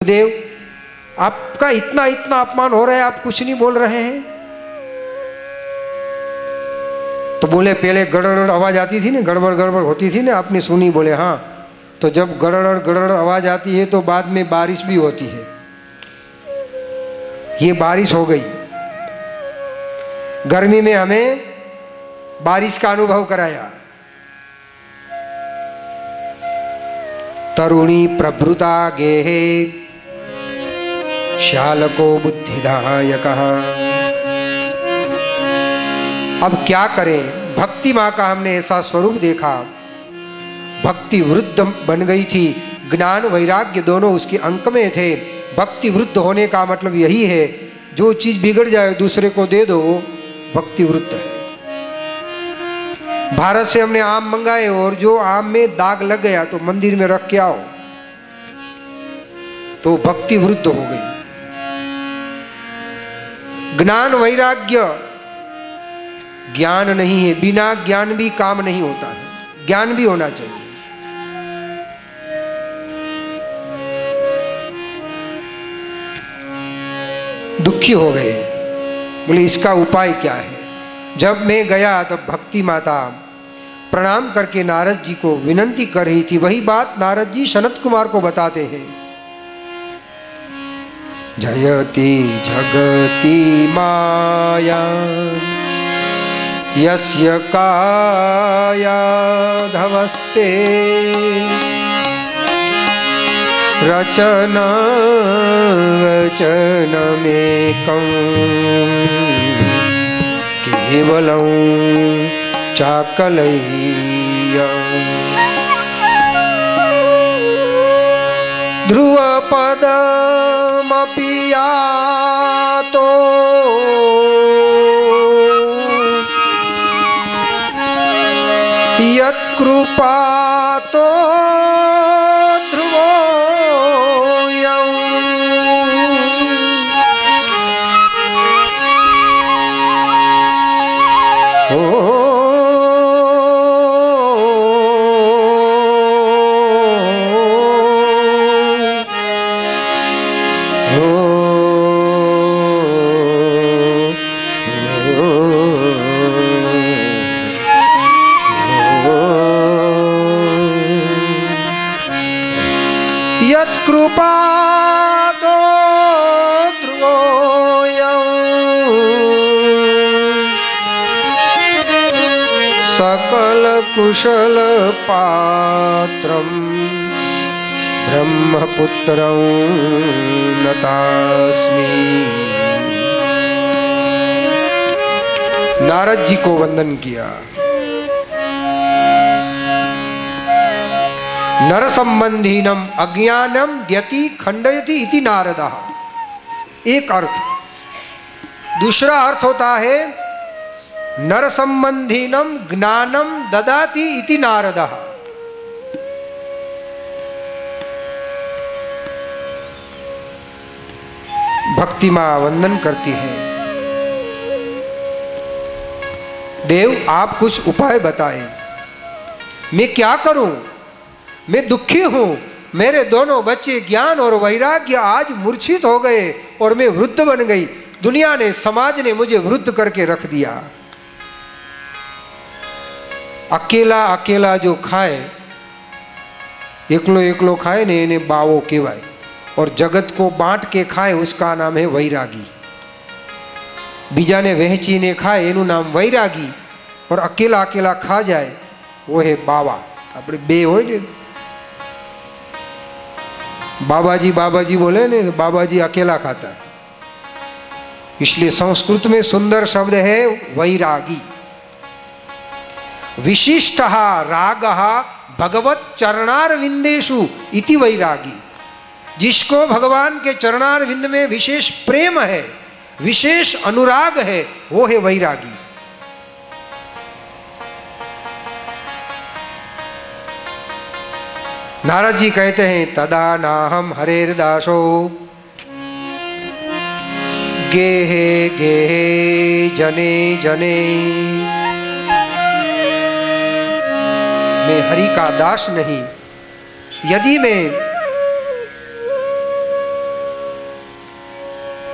देव आपका इतना इतना अपमान हो रहा है, आप कुछ नहीं बोल रहे हैं। तो बोले पहले गड़गड़ आवाज आती थी ना, गड़बड़ गड़बड़ होती थी ना, आपने सुनी? बोले हाँ। तो जब गड़गड़ गड़गड़ आवाज आती है तो बाद में बारिश भी होती है। ये बारिश हो गई। गर्मी में हमें बारिश का अनुभव कराया। तरुणी प्रभृता गेहे श्यालको बुद्धिदायकः। अब क्या करें, भक्ति माँ का हमने ऐसा स्वरूप देखा। भक्ति वृद्ध बन गई थी, ज्ञान वैराग्य दोनों उसके अंक में थे। भक्ति वृद्ध होने का मतलब यही है, जो चीज बिगड़ जाए दूसरे को दे दो, भक्ति वृद्ध है। भारत से हमने आम मंगाए और जो आम में दाग लग गया तो मंदिर में रख के आओ, तो भक्ति वृद्ध हो गई। ज्ञान वैराग्य ज्ञान नहीं है, बिना ज्ञान भी काम नहीं होता है, ज्ञान भी होना चाहिए। दुखी हो गए, बोले इसका उपाय क्या है? जब मैं गया तब भक्ति माता प्रणाम करके नारद जी को विनंती कर रही थी। वही बात नारद जी सनत कुमार को बताते हैं। जयति जगति माया यस्य काया धवस्ते रचना वचनमेकं केवलं चाकलय्यम्। ध्रुवपदमपि यातो यत्कृपातो ध्रुवोऽयम्। यत्कृपादो ध्रुवोऽयम्। सकलकुशलपात्रं ब्रह्मपुत्रं नतास्मि। नारद जी को वंदन किया। नर संबंधीनम अज्ञानम द्यति खंडयति इति नारदः। एक अर्थ। दूसरा अर्थ होता है नर संबंधीनम ज्ञानम ददाति इति नारदः। भक्ति मां वंदन करती है। देव आप कुछ उपाय बताएं, मैं क्या करूं? मैं दुखी हूं। मेरे दोनों बच्चे ज्ञान और वैराग्य आज मूर्छित हो गए और मैं वृद्ध बन गई। दुनिया ने, समाज ने मुझे वृद्ध करके रख दिया। अकेला अकेला जो खाए, एकलो एकलो खाए ने इन्हें बावो कहवाय, और जगत को बांट के खाए उसका नाम है वैरागी। बीजा ने वहची ने खाए एनु नाम वैरागी, और अकेला अकेला खा जाए वो है बावा। अपने बे हो बाबाजी बोले ने, बाबाजी अकेला खाता है। इसलिए संस्कृत में सुंदर शब्द है वैरागी। विशिष्टः रागः भगवत चरणारविंदेषु इति वैरागी। जिसको भगवान के चरणारविंद में विशेष प्रेम है, विशेष अनुराग है, वो है वैरागी। नारद जी कहते हैं तदा नाहम हरेर्दासो गेहे गेहे जने जने। मैं हरि का दास नहीं। यदि मैं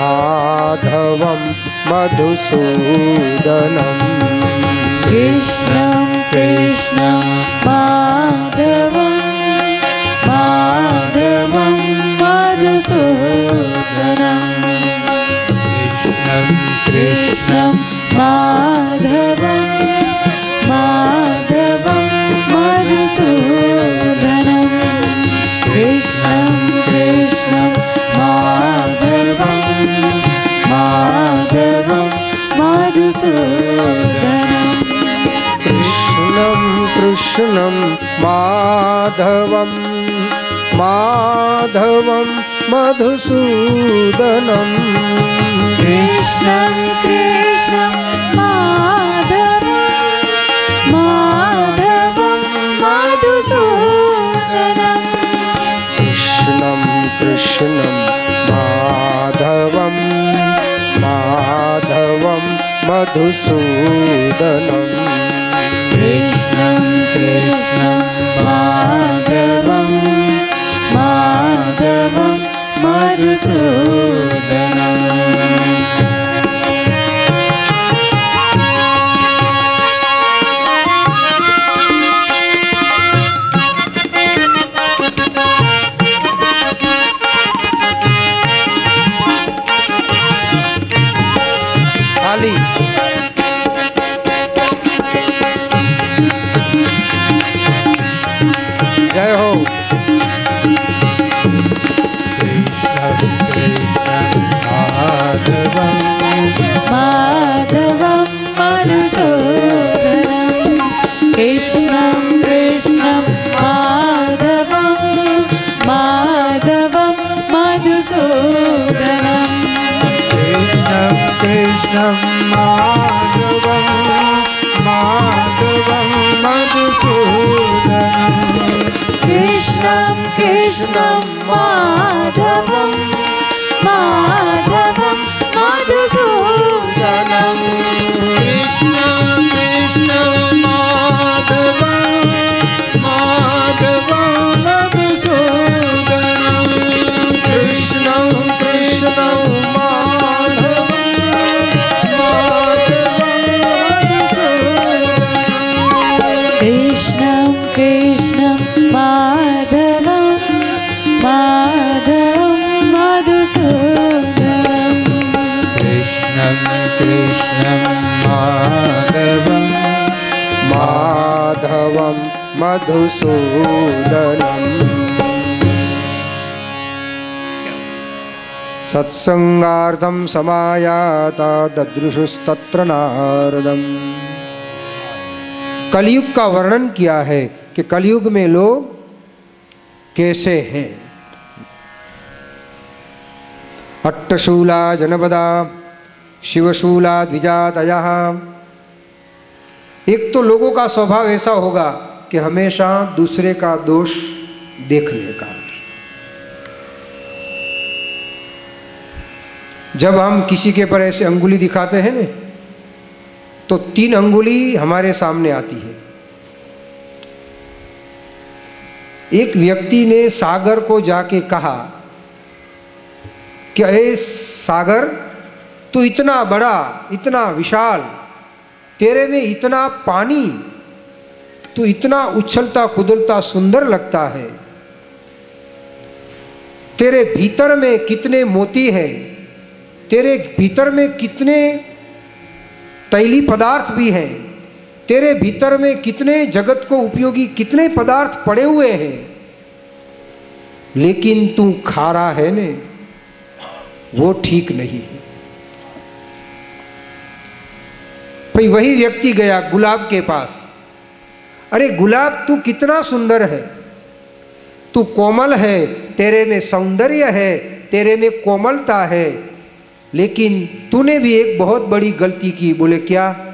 माधवं मधुसूदनम् कृष्णं कृष्णं माधवं माधवं मधुसूदनं कृष्णं कृष्णं माधवं माधवं मधुसूदनं कृष्णं कृष्णं माधवं माधवं मधुसूदनं कृष्णं कृष्णं माधवं माधवं मधुसूदनं कृष्णं कृष्णं माधवं माधवं मधुसूदनं कृष्णं कृष्णं माधवं माधवं मधुसूदनं कृष्णं कृष्णं माधवं माधवं मधुसूदनं ताली। जय हो। माधवं मधुसूदनं कृष्णं कृष्णं माधवं माधवं मधुसूदनं कृष्णं कृष्णं माधवं माधवं मधुसूदनं कृष्णं कृष्णं माधवं माधवं मधुसूदनं कृष्णं कृष्णं माधवं माधवं मधुसूदनं कृष्णं कृष्णं माधवं माधवं मधुसूदनं कृष्णं कृष्णं माधवं माधवं मधुसूदनं कृष्णं कृष्णं माधवं माधवं मधुसूदनम् सत्संगार्थं समायाता ददृशुस्तत्र नारदम्। कलयुग का वर्णन किया है कि कलयुग में लोग कैसे हैं। अट्टशूला जनपदा शिवशूला द्विजातयः। एक तो लोगों का स्वभाव ऐसा होगा कि हमेशा दूसरे का दोष देखने का। जब हम किसी के पर ऐसे अंगुली दिखाते हैं ना, तो 3 अंगुली हमारे सामने आती है। एक व्यक्ति ने सागर को जाके कहा कि ए सागर, तू इतना बड़ा, इतना विशाल, तेरे में इतना पानी, तू इतना उछलता कूदता सुंदर लगता है, तेरे भीतर में कितने मोती हैं, तेरे भीतर में कितने तैली पदार्थ भी हैं, तेरे भीतर में कितने जगत को उपयोगी कितने पदार्थ पड़े हुए हैं, लेकिन तू खारा है ने, वो ठीक नहीं है। भाई वही व्यक्ति गया गुलाब के पास। अरे गुलाब, तू कितना सुंदर है, तू कोमल है, तेरे में सौंदर्य है, तेरे में कोमलता है, लेकिन तूने भी एक बहुत बड़ी गलती की। बोले क्या?